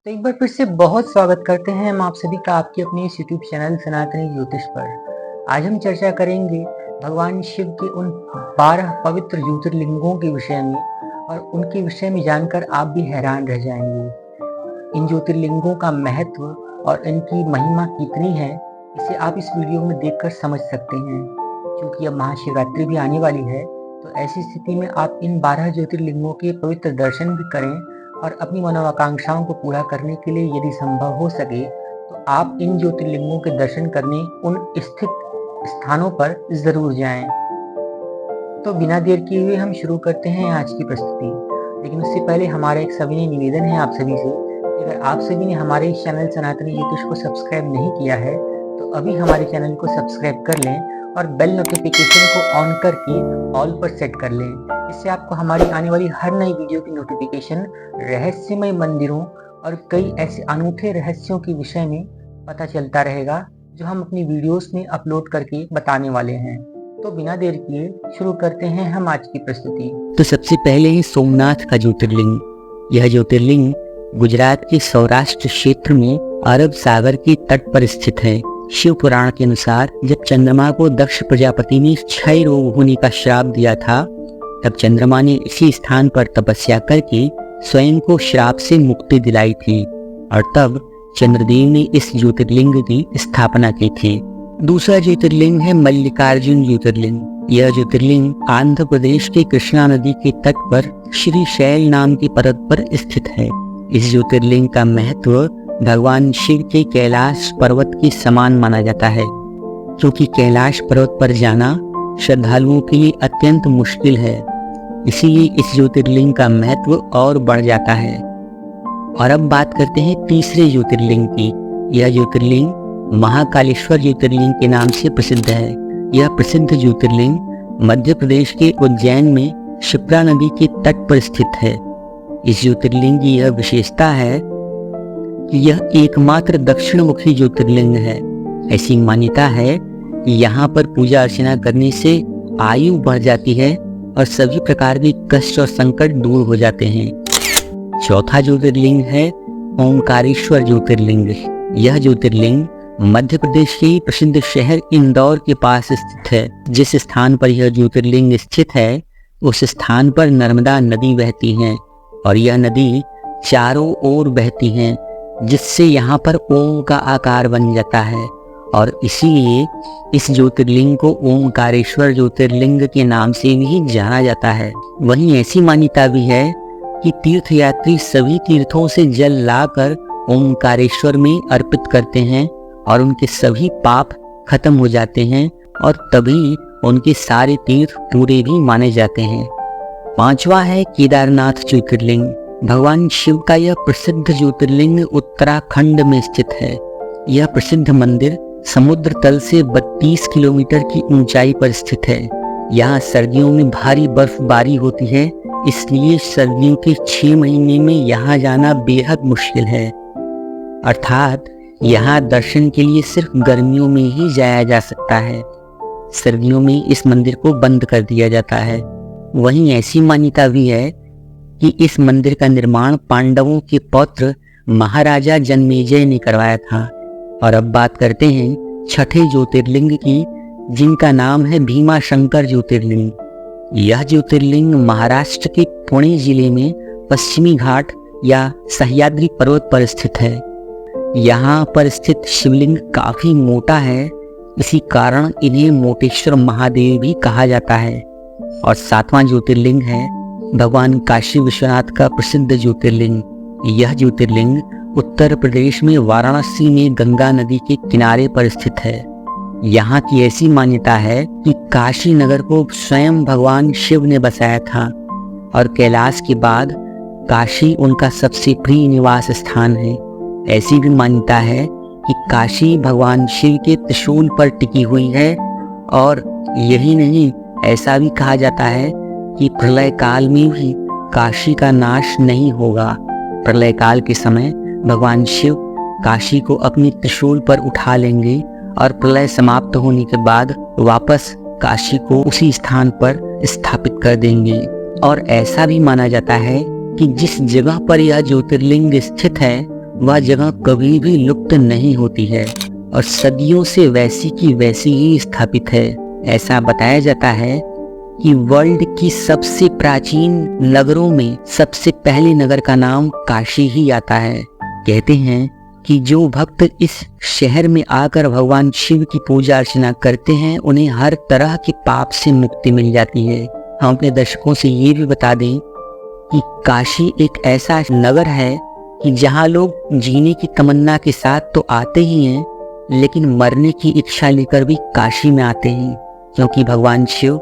तो एक बार फिर से बहुत स्वागत करते हैं हम आप सभी का आपके अपने इस यूट्यूब चैनल सनातनी ज्योतिष पर। आज हम चर्चा करेंगे भगवान शिव के उन 12 पवित्र ज्योतिर्लिंगों के विषय में, और उनके विषय में जानकर आप भी हैरान रह जाएंगे। इन ज्योतिर्लिंगों का महत्व और इनकी महिमा कितनी है, इसे आप इस वीडियो में देखकर समझ सकते हैं। क्योंकि अब महाशिवरात्रि भी आने वाली है, तो ऐसी स्थिति में आप इन 12 ज्योतिर्लिंगों के पवित्र दर्शन भी करें, और अपनी मनोकांक्षाओं को पूरा करने के लिए यदि संभव हो सके तो आप इन ज्योतिर्लिंगों के दर्शन करने उन स्थित स्थानों पर जरूर जाएं। तो बिना देर किए हुए हम शुरू करते हैं आज की प्रस्तुति। लेकिन उससे पहले हमारा एक सविनय निवेदन है आप सभी से, अगर आप सभी ने हमारे इस चैनल सनातनी ज्योतिष को सब्सक्राइब नहीं किया है तो अभी हमारे चैनल को सब्सक्राइब कर लें और बेल नोटिफिकेशन को ऑन करके ऑल पर सेट कर लें। इससे आपको हमारी आने वाली हर नई वीडियो की नोटिफिकेशन, रहस्यमय मंदिरों और कई ऐसे अनूठे रहस्यों के विषय में पता चलता रहेगा जो हम अपनी वीडियोस में अपलोड करके बताने वाले हैं। तो बिना देर किए शुरू करते हैं हम आज की प्रस्तुति। तो सबसे पहले है सोमनाथ का ज्योतिर्लिंग। यह ज्योतिर्लिंग गुजरात के सौराष्ट्र क्षेत्र में अरब सागर के तट पर स्थित है। शिव पुराण के अनुसार जब चंद्रमा को दक्ष प्रजापति ने क्षय रोग होने का श्राप दिया था, तब चंद्रमा ने इसी स्थान पर तपस्या करके स्वयं को श्राप से मुक्ति दिलाई थी, और तब चंद्रदेव ने इस ज्योतिर्लिंग की स्थापना की थी। दूसरा ज्योतिर्लिंग है मल्लिकार्जुन ज्योतिर्लिंग। यह ज्योतिर्लिंग आंध्र प्रदेश के कृष्णा नदी के तट पर श्री शैल नाम के पर्वत पर स्थित है। इस ज्योतिर्लिंग का महत्व भगवान शिव के कैलाश पर्वत के समान माना जाता है, क्योंकि कैलाश पर्वत पर जाना श्रद्धालुओं के लिए अत्यंत मुश्किल है। इसीलिए इस ज्योतिर्लिंग का महत्व और बढ़ जाता है। और अब बात करते हैं तीसरे ज्योतिर्लिंग की। यह ज्योतिर्लिंग महाकालेश्वर ज्योतिर्लिंग के नाम से प्रसिद्ध है। यह प्रसिद्ध ज्योतिर्लिंग मध्य प्रदेश के उज्जैन में शिप्रा नदी के तट पर स्थित है। इस ज्योतिर्लिंग की यह विशेषता है कि यह एकमात्र दक्षिण मुखी ज्योतिर्लिंग है। ऐसी मान्यता है कि यहाँ पर पूजा अर्चना करने से आयु बढ़ जाती है और सभी प्रकार के कष्ट और संकट दूर हो जाते हैं। चौथा ज्योतिर्लिंग है ओंकारेश्वर ज्योतिर्लिंग। यह ज्योतिर्लिंग मध्य प्रदेश के प्रसिद्ध शहर इंदौर के पास स्थित है। जिस स्थान पर यह ज्योतिर्लिंग स्थित है, उस स्थान पर नर्मदा नदी बहती है, और यह नदी चारों ओर बहती है, जिससे यहाँ पर ओम का आकार बन जाता है, और इसीलिए इस ज्योतिर्लिंग को ओंकारेश्वर ज्योतिर्लिंग के नाम से भी जाना जाता है। वहीं ऐसी मान्यता भी है कि तीर्थयात्री सभी तीर्थों से जल लाकर ओंकारेश्वर में अर्पित करते हैं, और उनके सभी पाप खत्म हो जाते हैं, और तभी उनके सारे तीर्थ पूरे भी माने जाते हैं। पांचवा है केदारनाथ ज्योतिर्लिंग। भगवान शिव का यह प्रसिद्ध ज्योतिर्लिंग उत्तराखंड में स्थित है। यह प्रसिद्ध मंदिर समुद्र तल से 32 किलोमीटर की ऊंचाई पर स्थित है। यहाँ सर्दियों में भारी बर्फबारी होती है, इसलिए सर्दियों के 6 महीने में यहाँ जाना बेहद मुश्किल है। अर्थात यहाँ दर्शन के लिए सिर्फ गर्मियों में ही जाया जा सकता है। सर्दियों में इस मंदिर को बंद कर दिया जाता है। वहीं ऐसी मान्यता भी है कि इस मंदिर का निर्माण पांडवों के पौत्र महाराजा जन्मेजय ने करवाया था। और अब बात करते हैं छठे ज्योतिर्लिंग की, जिनका नाम है भीमा शंकर ज्योतिर्लिंग। यह ज्योतिर्लिंग महाराष्ट्र के पुणे जिले में पश्चिमी घाट या सह्याद्री पर्वत पर स्थित है। यहाँ पर स्थित शिवलिंग काफी मोटा है, इसी कारण इन्हें मोटेश्वर महादेव भी कहा जाता है। और सातवां ज्योतिर्लिंग है भगवान काशी विश्वनाथ का प्रसिद्ध ज्योतिर्लिंग। यह ज्योतिर्लिंग उत्तर प्रदेश में वाराणसी में गंगा नदी के किनारे पर स्थित है। यहाँ की ऐसी मान्यता है कि काशी नगर को स्वयं भगवान शिव ने बसाया था, और कैलाश के बाद काशी उनका सबसे प्रिय निवास स्थान है। ऐसी भी मान्यता है कि काशी भगवान शिव के त्रिशूल पर टिकी हुई है। और यही नहीं, ऐसा भी कहा जाता है कि प्रलय काल में भी काशी का नाश नहीं होगा। प्रलय काल के समय भगवान शिव काशी को अपनी त्रिशूल पर उठा लेंगे, और प्रलय समाप्त होने के बाद वापस काशी को उसी स्थान पर स्थापित कर देंगे। और ऐसा भी माना जाता है कि जिस जगह पर यह ज्योतिर्लिंग स्थित है वह जगह कभी भी लुप्त नहीं होती है और सदियों से वैसी की वैसी ही स्थापित है। ऐसा बताया जाता है कि वर्ल्ड की सबसे प्राचीन नगरों में सबसे पहले नगर का नाम काशी ही आता है। कहते हैं कि जो भक्त इस शहर में आकर भगवान शिव की पूजा अर्चना करते हैं उन्हें हर तरह के पाप से मुक्ति मिल जाती है। हम अपने दर्शकों से ये भी बता दें कि काशी एक ऐसा नगर है कि जहाँ लोग जीने की तमन्ना के साथ तो आते ही हैं, लेकिन मरने की इच्छा लेकर भी काशी में आते हैं, क्योंकि भगवान शिव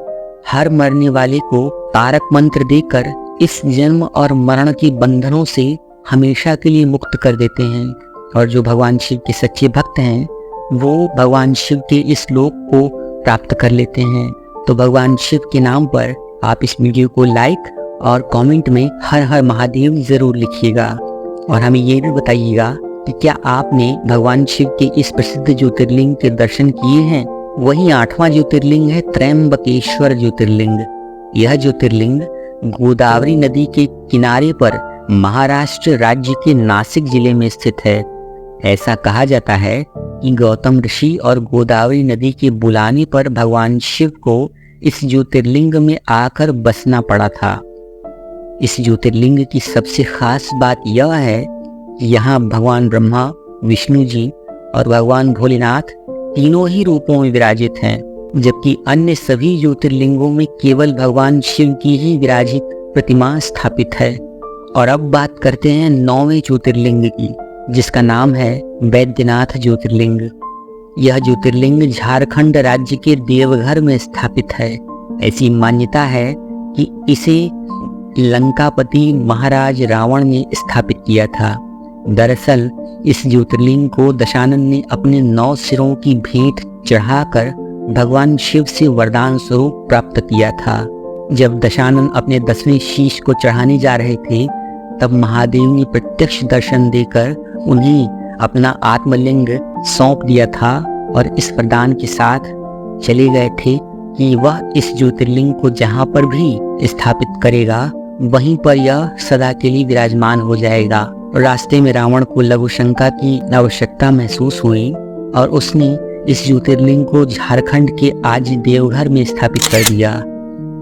हर मरने वाले को तारक मंत्र देकर इस जन्म और मरण के बंधनों से हमेशा के लिए मुक्त कर देते हैं। और जो भगवान शिव के सच्चे भक्त हैं वो भगवान शिव के इस लोक को प्राप्त कर लेते हैं। तो भगवान शिव के नाम पर आप इस वीडियो को लाइक और कमेंट में हर हर महादेव जरूर लिखिएगा। और हमें ये भी बताइएगा कि क्या आपने भगवान शिव के इस प्रसिद्ध ज्योतिर्लिंग के दर्शन किए हैं। वही 8वां ज्योतिर्लिंग है त्र्यंबकेश्वर ज्योतिर्लिंग। यह ज्योतिर्लिंग गोदावरी नदी के किनारे पर महाराष्ट्र राज्य के नासिक जिले में स्थित है। ऐसा कहा जाता है कि गौतम ऋषि और गोदावरी नदी के बुलाने पर भगवान शिव को इस ज्योतिर्लिंग में आकर बसना पड़ा था। इस ज्योतिर्लिंग की सबसे खास बात यह है कि यहाँ भगवान ब्रह्मा, विष्णु जी और भगवान भोलेनाथ तीनों ही रूपों में विराजित हैं, जबकि अन्य सभी ज्योतिर्लिंगों में केवल भगवान शिव की ही विराजित प्रतिमा स्थापित है। और अब बात करते हैं 9वें ज्योतिर्लिंग की, जिसका नाम है बैद्यनाथ ज्योतिर्लिंग। यह ज्योतिर्लिंग झारखंड राज्य के देवघर में स्थापित है। ऐसी मान्यता है कि इसे लंकापति महाराज रावण ने स्थापित किया था। दरअसल इस ज्योतिर्लिंग को दशानन ने अपने 9 सिरों की भेंट चढ़ाकर भगवान शिव से वरदान स्वरूप प्राप्त किया था। जब दशानन अपने 10वें शीश को चढ़ाने जा रहे थे तब महादेव ने प्रत्यक्ष दर्शन देकर उन्हें अपना आत्मलिंग सौंप दिया था और इस वरदान के साथ चले गए थे कि वह इस ज्योतिर्लिंग को जहाँ पर भी स्थापित करेगा वहीं पर यह सदा के लिए विराजमान हो जाएगा। रास्ते में रावण को लघु शंका की आवश्यकता महसूस हुई और उसने इस ज्योतिर्लिंग को झारखंड के आज देवघर में स्थापित कर दिया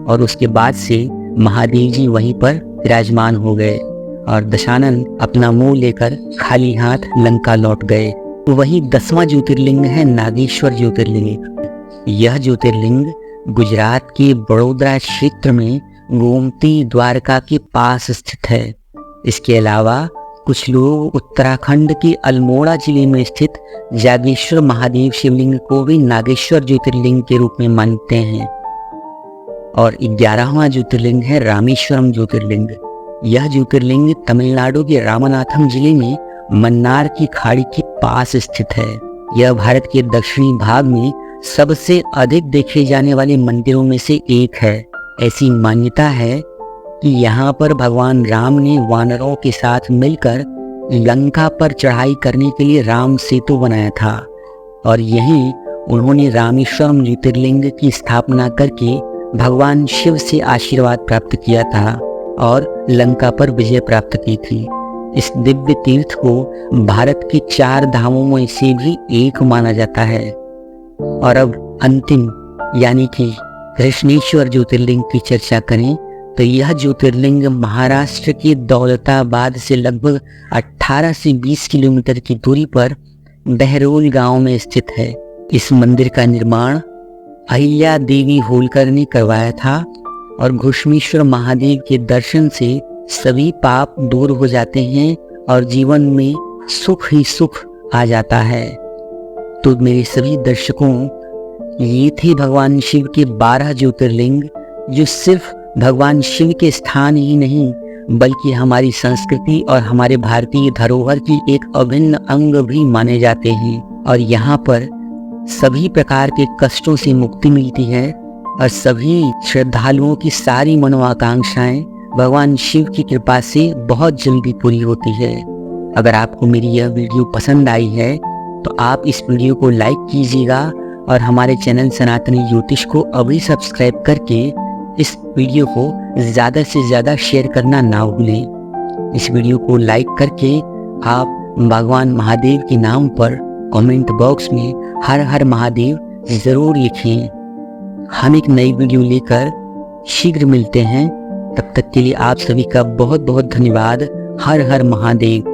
और उसके बाद से महादेव जी वहीं पर विराजमान हो गए और दशानन अपना मुंह लेकर खाली हाथ लंका लौट गए। वही 10वां ज्योतिर्लिंग है नागेश्वर ज्योतिर्लिंग। यह ज्योतिर्लिंग गुजरात के बड़ोदरा क्षेत्र में गोमती द्वारका के पास स्थित है। इसके अलावा कुछ लोग उत्तराखंड के अल्मोड़ा जिले में स्थित जागेश्वर महादेव शिवलिंग को भी नागेश्वर ज्योतिर्लिंग के रूप में मानते हैं। और 11वां ज्योतिर्लिंग है रामेश्वरम ज्योतिर्लिंग। यह ज्योतिर्लिंग तमिलनाडु के रामनाथम जिले में मन्नार की खाड़ी के पास स्थित है। यह भारत के दक्षिणी भाग में सबसे अधिक देखे जाने वाले मंदिरों में से एक है। ऐसी मान्यता है कि यहाँ पर भगवान राम ने वानरों के साथ मिलकर लंका पर चढ़ाई करने के लिए राम सेतु बनाया था और यहीं उन्होंने रामेश्वरम ज्योतिर्लिंग की स्थापना करके भगवान शिव से आशीर्वाद प्राप्त किया था और लंका पर विजय प्राप्त की थी। इस दिव्य तीर्थ को भारत के 4 धामों में से भी एक माना जाता है। और अब अंतिम यानी कि कृष्णेश्वर ज्योतिर्लिंग की चर्चा करें तो यह ज्योतिर्लिंग महाराष्ट्र के दौलताबाद से लगभग 18 से 20 किलोमीटर की दूरी पर बहरोल गांव में स्थित है। इस मंदिर का निर्माण अहिल्या देवी होलकर ने करवाया था और घुश्मेश्वर महादेव के दर्शन से सभी पाप दूर हो जाते हैं और जीवन में सुख ही सुख आ जाता है। तो मेरे सभी दर्शकों, ये थे भगवान शिव के 12 ज्योतिर्लिंग जो सिर्फ भगवान शिव के स्थान ही नहीं बल्कि हमारी संस्कृति और हमारे भारतीय धरोहर की एक अभिन्न अंग भी माने जाते हैं। और यहाँ पर सभी प्रकार के कष्टों से मुक्ति मिलती है और सभी श्रद्धालुओं की सारी मनोकांक्षाएं भगवान शिव की कृपा से बहुत जल्दी पूरी होती है। अगर आपको मेरी यह वीडियो पसंद आई है तो आप इस वीडियो को लाइक कीजिएगा और हमारे चैनल सनातनी ज्योतिष को अभी सब्सक्राइब करके इस वीडियो को ज़्यादा से ज़्यादा शेयर करना ना भूलें। इस वीडियो को लाइक करके आप भगवान महादेव के नाम पर कमेंट बॉक्स में हर हर महादेव जरूर लिखें। हम एक नई वीडियो लेकर शीघ्र मिलते हैं। तब तक के लिए आप सभी का बहुत बहुत धन्यवाद। हर हर महादेव।